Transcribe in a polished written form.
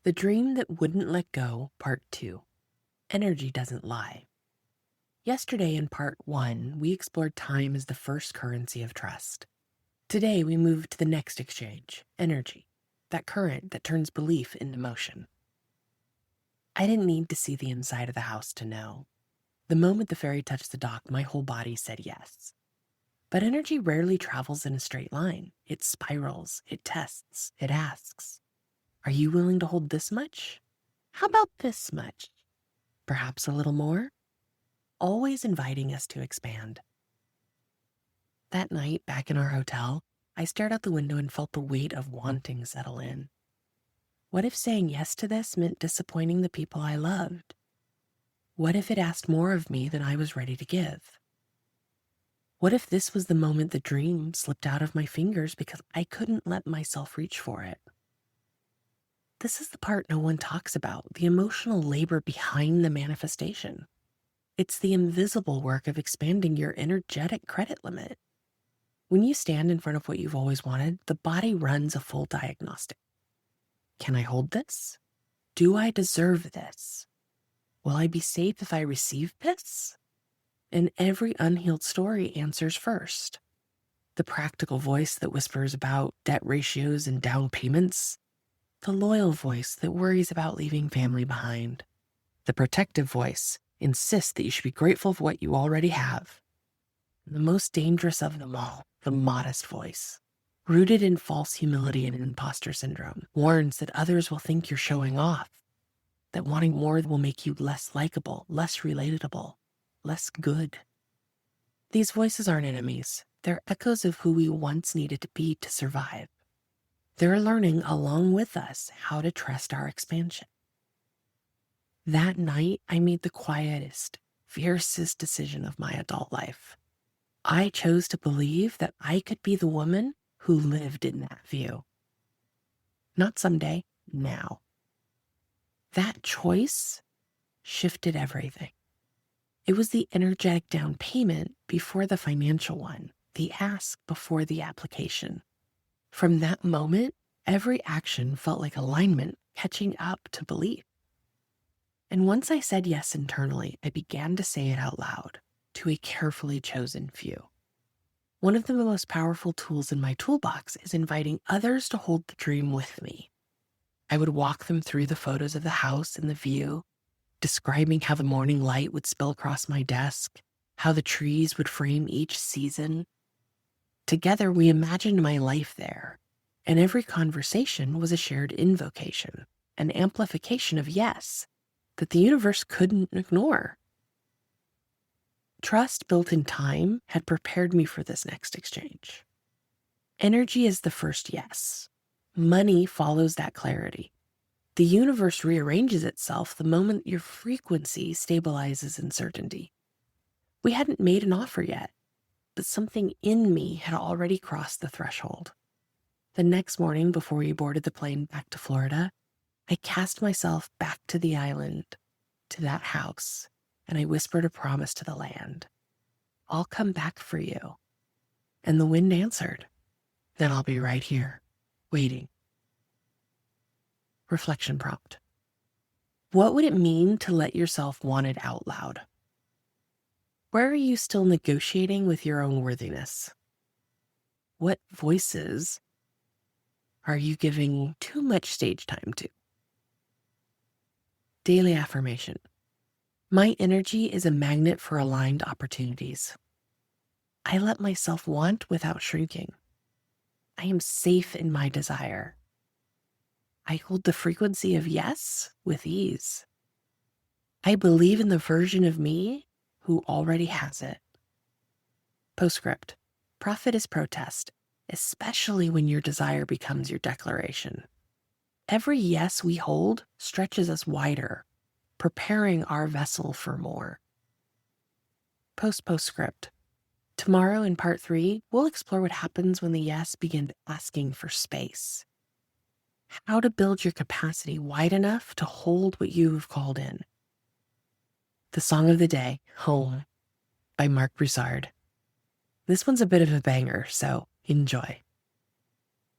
The Dream That Wouldn't Let Go, Part 2. Energy Doesn't Lie. Yesterday in Part 1, we explored time as the first currency of trust. Today we move to the next exchange, energy, that current that turns belief into motion. I didn't need to see the inside of the house to know. The moment the ferry touched the dock, my whole body said yes. But energy rarely travels in a straight line. It spirals, it tests, it asks, are you willing to hold this much? How about this much? Perhaps a little more? Always inviting us to expand. That night, back in our hotel, I stared out the window and felt the weight of wanting settle in. What if saying yes to this meant disappointing the people I loved? What if it asked more of me than I was ready to give? What if this was the moment the dream slipped out of my fingers because I couldn't let myself reach for it? This is the part no one talks about, the emotional labor behind the manifestation. It's the invisible work of expanding your energetic credit limit. When you stand in front of what you've always wanted, the body runs a full diagnostic. Can I hold this? Do I deserve this? Will I be safe if I receive this? And every unhealed story answers first. The practical voice that whispers about debt ratios and down payments. The loyal voice that worries about leaving family behind. The protective voice insists that you should be grateful for what you already have. And the most dangerous of them all, the modest voice, rooted in false humility and imposter syndrome, warns that others will think you're showing off, that wanting more will make you less likable, less relatable, less good. These voices aren't enemies. They're echoes of who we once needed to be to survive. They're learning along with us how to trust our expansion. That night, I made the quietest, fiercest decision of my adult life. I chose to believe that I could be the woman who lived in that view. Not someday, now. That choice shifted everything. It was the energetic down payment before the financial one, the ask before the application. From that moment, every action felt like alignment catching up to belief. And once I said yes internally, I began to say it out loud to a carefully chosen few. One of the most powerful tools in my toolbox is inviting others to hold the dream with me. I would walk them through the photos of the house and the view, describing how the morning light would spill across my desk, how the trees would frame each season. Together, we imagined my life there, and every conversation was a shared invocation, an amplification of yes that the universe couldn't ignore. Trust built in time had prepared me for this next exchange. Energy is the first yes. Money follows that clarity. The universe rearranges itself the moment your frequency stabilizes in certainty. We hadn't made an offer yet, but something in me had already crossed the threshold. The next morning, before we boarded the plane back to Florida, I cast myself back to the island, to that house, and I whispered a promise to the land. I'll come back for you. And the wind answered, then I'll be right here, waiting. Reflection prompt. What would it mean to let yourself want it out loud? Where are you still negotiating with your own worthiness? What voices are you giving too much stage time to? Daily affirmation. My energy is a magnet for aligned opportunities. I let myself want without shrinking. I am safe in my desire. I hold the frequency of yes with ease. I believe in the version of me who already has it. Postscript. Profit is protest, especially when your desire becomes your declaration. Every yes we hold stretches us wider, preparing our vessel for more. Postscript. Tomorrow in part 3, we'll explore what happens when the yes begins asking for space. How to build your capacity wide enough to hold what you've called in. The song of the day, Home, by Mark Broussard. This one's a bit of a banger, so enjoy.